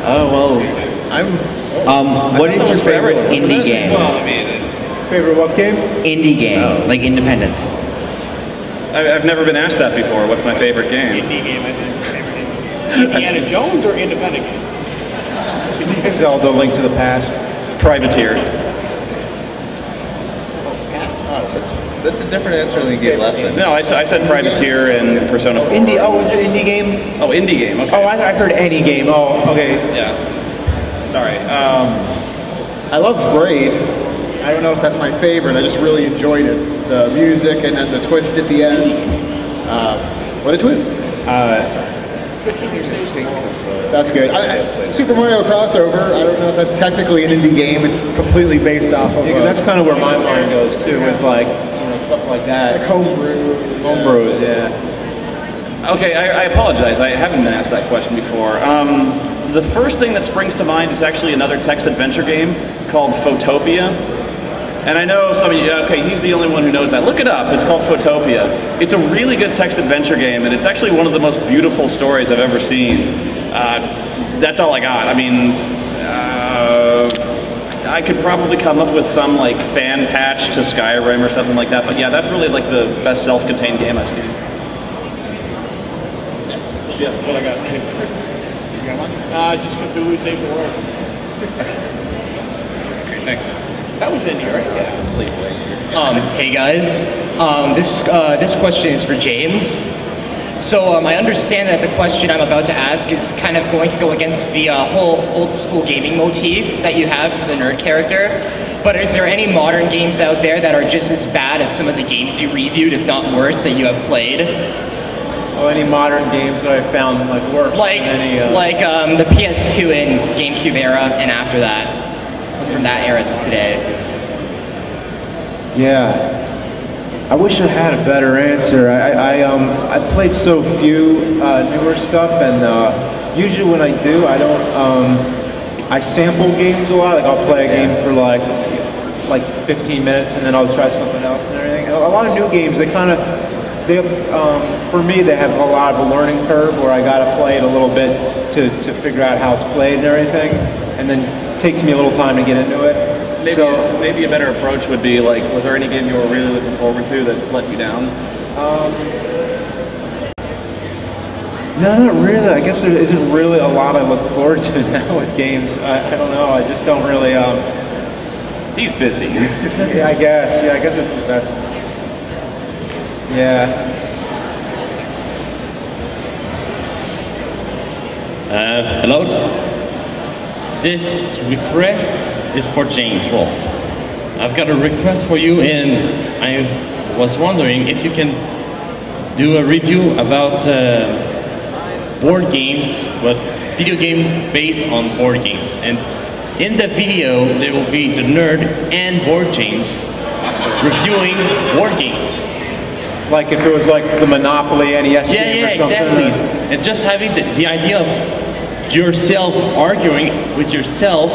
Oh, well, what is your favorite indie game? Well, I mean, Favorite what game? Indie game, like independent. I've never been asked that before. What's my favorite game? Indie game, I think. Favorite game. Indiana Jones or independent game? Zelda: Link to the Past. Privateer. That's a different answer than you gave last time. No, I said Privateer and Persona 4. Indie. Oh, was it indie game? Oh, indie game. Okay. Oh, I heard any game. Oh, okay. Yeah. Sorry. I love Braid. I don't know if that's my favorite. I just really enjoyed it. The music and then the twist at the end. What a twist. Sorry. That's good. Super Mario Crossover, I don't know if that's technically an indie game. It's completely based off of... Yeah, that's kind of where my mind goes, too, with, like, stuff like that. Like homebrew. Homebrew, yeah. Okay, I apologize. I haven't been asked that question before. The first thing that springs to mind is actually another text adventure game called Photopia. And I know some of you, okay, he's the only one who knows that. Look it up, it's called Photopia. It's a really good text adventure game, and it's actually one of the most beautiful stories I've ever seen. That's all I got. I mean, I could probably come up with some like fan patch to Skyrim or something like that, but yeah, that's really like the best self-contained game I've seen. Yeah, that's what I got. You got one? Just Cthulhu Saves the World. Okay, thanks. That was indie, right? Yeah. Hey guys, this question is for James. So I understand that the question I'm about to ask is kind of going to go against the whole old school gaming motif that you have for the nerd character. But is there any modern games out there that are just as bad as some of the games you reviewed, if not worse, that you have played? Oh, any modern games that I found like worse like, than any... the PS2 and GameCube era and after that. From that era to today. Yeah. I wish I had a better answer. I played so few newer stuff, and usually when I do, I don't. I sample games a lot. Like I'll play a game for like 15 minutes, and then I'll try something else and everything. A lot of new games, they kind of, for me, they have a lot of a learning curve where I got to play it a little bit to figure out how it's played and everything, and then it takes me a little time to get into it. Maybe a better approach would be like, was there any game you were really looking forward to that let you down? No, not really. I guess there isn't really a lot I look forward to now with games. I don't know. I just don't really. He's busy. Yeah, I guess. Yeah, I guess it's the best. Yeah. Hello. This request is for James Rolfe. I've got a request for you, and I was wondering if you can do a review about board games, but video game based on board games. And in the video, there will be the nerd and board James reviewing board games. Like if it was like the Monopoly NES game or something? Exactly. And just having the idea of yourself arguing with yourself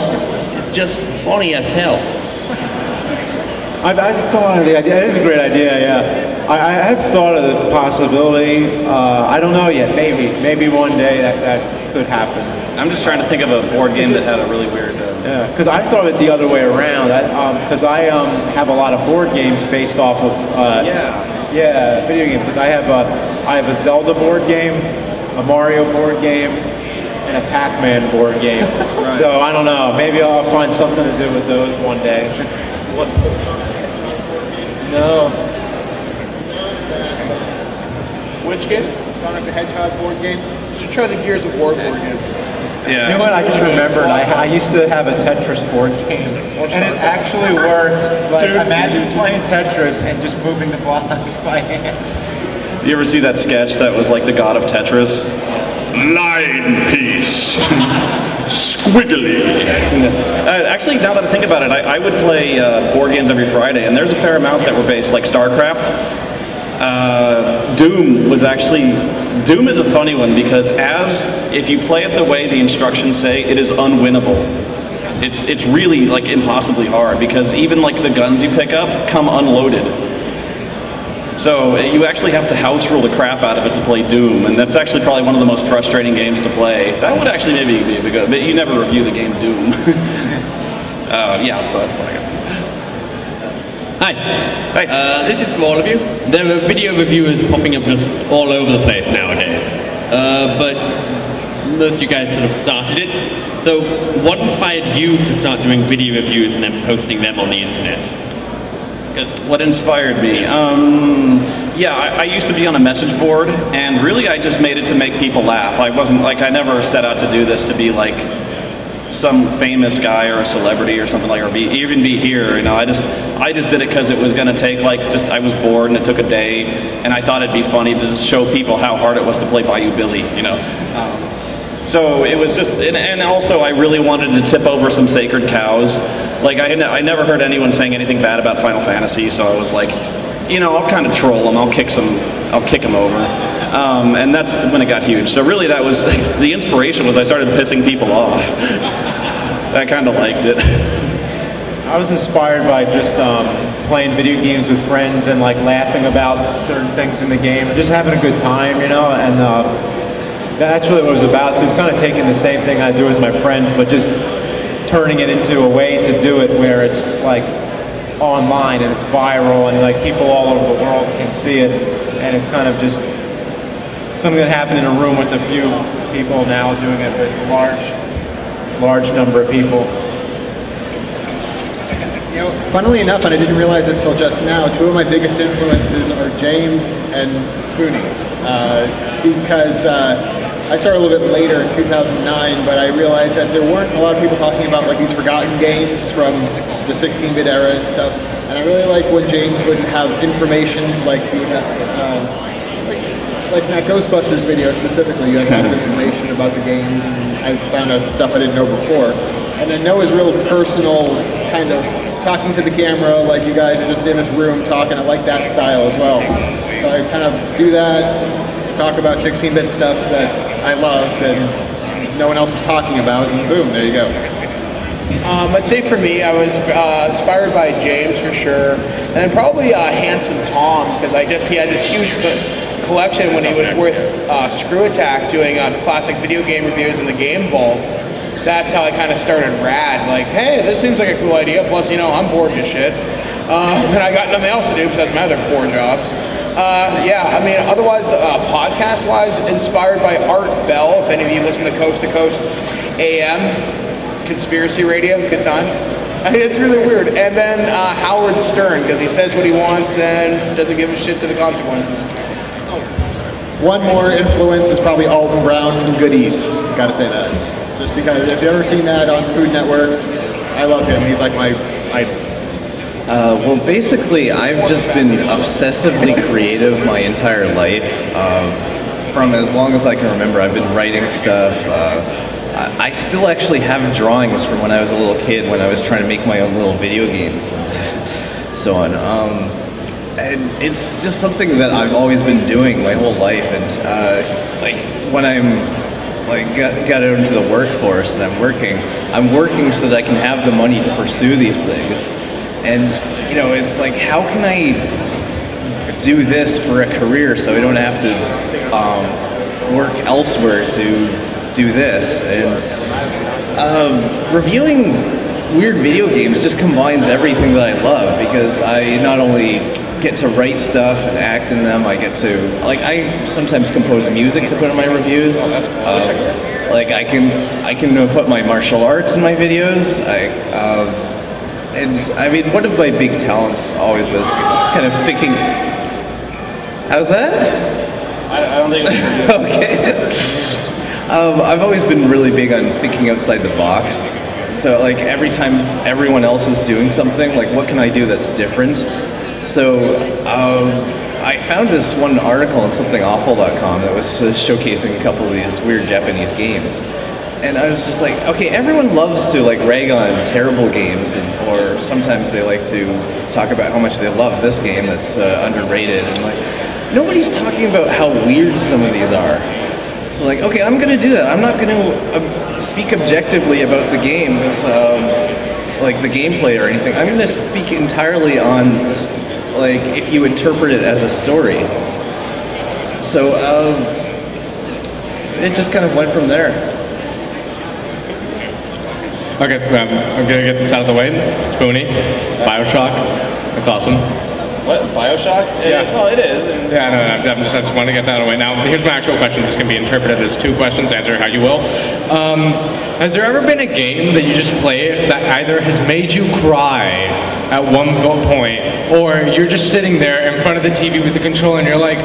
is just funny as hell. I've thought of the idea. It is a great idea, yeah. I have thought of the possibility. I don't know yet. Maybe one day that could happen. I'm just trying to think of a board game that had a really weird... Yeah, because I thought of it the other way around. Because I have a lot of board games based off of... Yeah, video games. I have a Zelda board game, a Mario board game, and a Pac-Man board game. Right. So I don't know. Maybe I'll find something to do with those one day. What? No. Which game? Sonic the Hedgehog board game. You should try the Gears of War board game. Yeah. You know what? I just remembered. I used to have a Tetris board game, and it actually worked. Like, imagine playing Tetris and just moving the blocks by hand. You ever see that sketch that was like the god of Tetris? Line piece. Squiggly. Actually, now that I think about it, I would play board games every Friday, and there's a fair amount that were based, like StarCraft. Doom is a funny one because if you play it the way the instructions say, it is unwinnable. It's really like impossibly hard because even like the guns you pick up come unloaded. So you actually have to house rule the crap out of it to play Doom, and that's actually probably one of the most frustrating games to play. That would actually maybe be a good, but you never review the game Doom. Yeah, so that's what I got. Hi. Hi. This is for all of you. There are video reviewers popping up just all over the place nowadays. But most of you guys sort of started it. So what inspired you to start doing video reviews and then posting them on the internet? What inspired me? Yeah, I used to be on a message board, and really I just made it to make people laugh. I wasn't like, I never set out to do this to be like some famous guy or a celebrity or something like, or even be here, you know. I just did it because it was going to take like, I was bored and it took a day, and I thought it'd be funny to just show people how hard it was to play Bayou Billy, you know. So it was just, and also I really wanted to tip over some sacred cows. Like I never heard anyone saying anything bad about Final Fantasy, so I was like, you know, I'll kind of troll them, I'll kick them over. And that's when it got huge. So really that was, the inspiration was I started pissing people off. I kind of liked it. I was inspired by just playing video games with friends and like laughing about certain things in the game and just having a good time, you know, and that's really what it was about. So it's kind of taking the same thing I do with my friends, but just turning it into a way to do it where it's like online and it's viral and like people all over the world can see it, and it's kind of just something that happened in a room with a few people, now doing it with a large number of people. You know, funnily enough, and I didn't realize this till just now, two of my biggest influences are James and Spoony, because I started a little bit later in 2009, but I realized that there weren't a lot of people talking about like these forgotten games from the 16-bit era and stuff. And I really like when James would have information like the like that Ghostbusters video specifically. You had a lot of information about the games, and I found out stuff I didn't know before. And then Noah's real personal kind of talking to the camera, like you guys are just in this room talking. I like that style as well. So I kind of do that, talk about 16-bit stuff that I loved and no one else was talking about, and boom, there you go. I'd say for me, I was inspired by James for sure, and then probably Handsome Tom, because I guess he had this huge collection when he was with Screw Attack doing the classic video game reviews in the game vaults. That's how I kind of started Rad, like, hey, this seems like a cool idea, plus, you know, I'm bored as shit. And I got nothing else to do besides my other 4 jobs. Yeah, I mean, otherwise, podcast-wise, inspired by Art Bell, if any of you listen to Coast AM, conspiracy radio, good times. I mean, it's really weird. And then Howard Stern, because he says what he wants and doesn't give a shit to the consequences. One more influence is probably Alton Brown from Good Eats. Gotta say that. Just because if you've ever seen that on Food Network, I love him. He's like my idol. Well, basically, I've just been obsessively creative my entire life. From as long as I can remember, I've been writing stuff. I still actually have drawings from when I was a little kid, when I was trying to make my own little video games and so on. And it's just something that I've always been doing my whole life. And like when I'm got out into the workforce and I'm working so that I can have the money to pursue these things. And, you know, it's like, how can I do this for a career so I don't have to work elsewhere to do this? And reviewing weird video games just combines everything that I love, because I not only get to write stuff and act in them, I get to, like, I sometimes compose music to put in my reviews. Like, I can put my martial arts in my videos. And I mean, one of my big talents always was kind of thinking. How's that? I don't think it's okay. I've always been really big on thinking outside the box. So like every time everyone else is doing something, like what can I do that's different? So I found this one article on somethingawful.com that was showcasing a couple of these weird Japanese games. And I was just like, okay, everyone loves to like rag on terrible games, or sometimes they like to talk about how much they love this game that's underrated, and like, nobody's talking about how weird some of these are. So like, okay, I'm gonna do that. I'm not gonna speak objectively about the game as like the gameplay or anything. I'm gonna speak entirely on this like if you interpret it as a story. So it just kind of went from there. Okay, I'm gonna get this out of the way. Spoony, Bioshock, that's awesome. What, Bioshock? Yeah. Well, it is. And Yeah, no, I just want to get that out of the way. Now, here's my actual question. This can be interpreted as two questions. Answer how you will. Has there ever been a game that you just play that either has made you cry at one point, or you're just sitting there in front of the TV with the controller and you're like,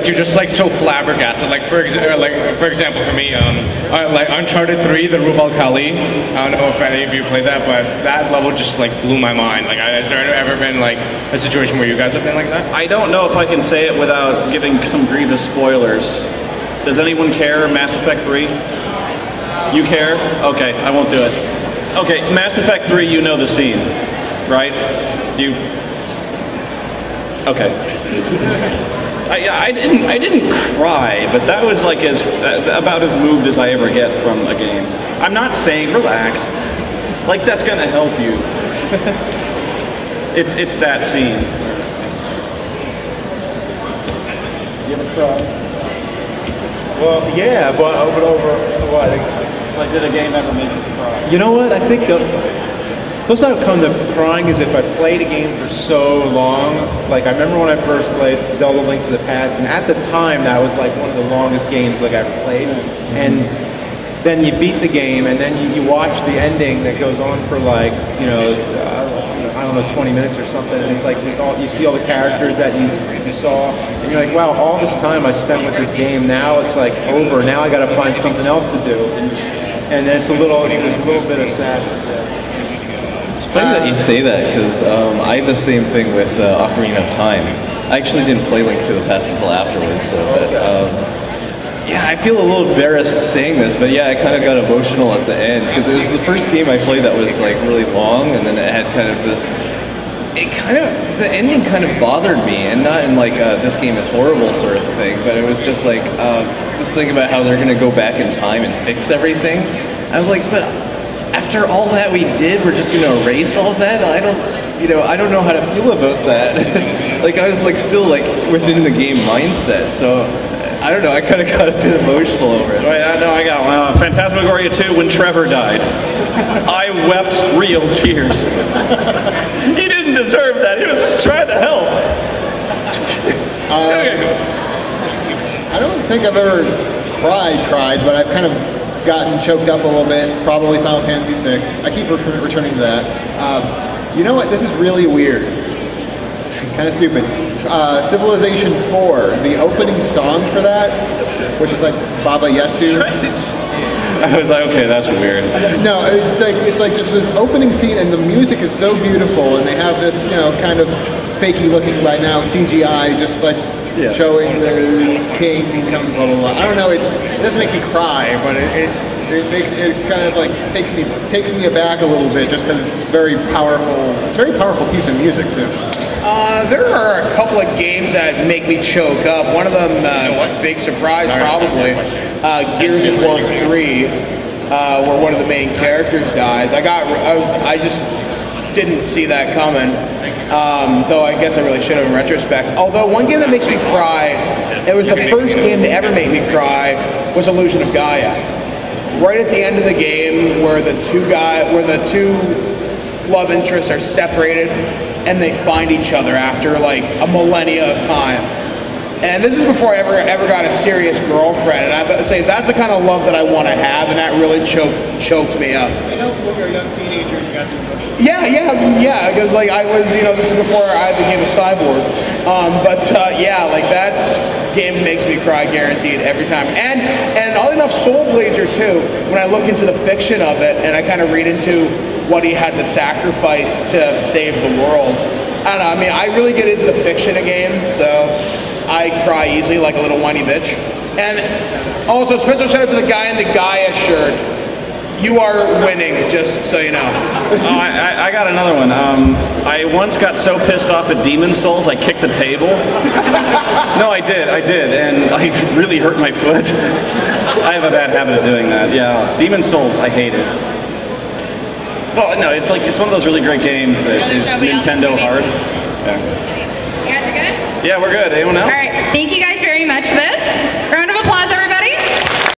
you're just like so flabbergasted. Like for example, for me, like Uncharted 3, the Rub al Khali. I don't know if any of you played that, but that level just like blew my mind. Like, has there ever been like a situation where you guys have been like that? I don't know if I can say it without giving some grievous spoilers. Does anyone care? Mass Effect 3? You care? Okay, I won't do it. Okay, Mass Effect 3, you know the scene, right? Do you? Okay. I didn't cry, but that was like about as moved as I ever get from a game. I'm not saying relax, like that's gonna help you. It's that scene. You ever cry? Well, yeah, but over what? Like, did a game ever make you cry? You know what? I think the closest I've come to crying is if I played a game for so long. Like, I remember when I first played Zelda Link to the Past, and at the time that was like one of the longest games like I ever played. And then you beat the game, and then you watch the ending that goes on for like, I don't know, 20 minutes or something, and it's like just you see all the characters that you saw, and you're like, wow, all this time I spent with this game, now it's like over. Now I got to find something else to do, and then there's a little bit of sadness there. It's funny that you say that, because I had the same thing with Ocarina of Time. I actually didn't play Link to the Past until afterwards, so yeah, I feel a little embarrassed saying this, but yeah, I kind of got emotional at the end, because it was the first game I played that was like really long, and then it had kind of this, the ending kind of bothered me, and not in like this game is horrible sort of thing, but it was just like this thing about how they're going to go back in time and fix everything. I'm like, but after all that we did, we're just going to erase all that? I don't know how to feel about that. Like, I was like still like within the game mindset, so I don't know, I kind of got a bit emotional over it. Right, no, I got one. Phantasmagoria 2, when Trevor died. I wept real tears. He didn't deserve that, he was just trying to help. I don't think I've ever cried, but I've kind of gotten choked up a little bit, probably Final Fantasy VI. I keep returning to that. You know what, this is really weird. Kind of stupid. Civilization 4, the opening song for that, which is like Baba Yasu. I was like, okay, that's weird. No, it's like just this opening scene, and the music is so beautiful, and they have this, kind of fakey looking by now CGI, just like showing the king come blah blah blah. I don't know. It doesn't make me cry, but it kind of like takes me aback a little bit, just because it's very powerful. It's a very powerful piece of music too. There are a couple of games that make me choke up. One of them, big surprise probably, Gears of War 3, where one of the main characters dies. I just didn't see that coming, though I guess I really should have in retrospect. Although one game that makes me cry, it was the first game to ever make me cry, was Illusion of Gaia. Right at the end of the game, where the two love interests are separated, and they find each other after like a millennia of time. And this is before I ever got a serious girlfriend, and I have to say that's the kind of love that I want to have, and that really choked me up. It helps when you're a young teenager and you got the emotions. Yeah, because like I was, this is before I became a cyborg. Like that game makes me cry guaranteed every time. And oddly enough, Soul Blazer too, when I look into the fiction of it, and I kind of read into what he had to sacrifice to save the world. I don't know, I mean, I really get into the fiction of games, so I cry easily like a little whiny bitch. And also, special shout out to the guy in the Gaia shirt. You are winning, just so you know. I got another one. I once got so pissed off at Demon Souls, I kicked the table. No, I did, and I really hurt my foot. I have a bad habit of doing that, yeah. Demon Souls, I hate it. Well, no, it's like, it's one of those really great games that is Nintendo hard. Yeah. You guys are good? Yeah, we're good. Anyone else? All right. Thank you guys very much for this. Round of applause.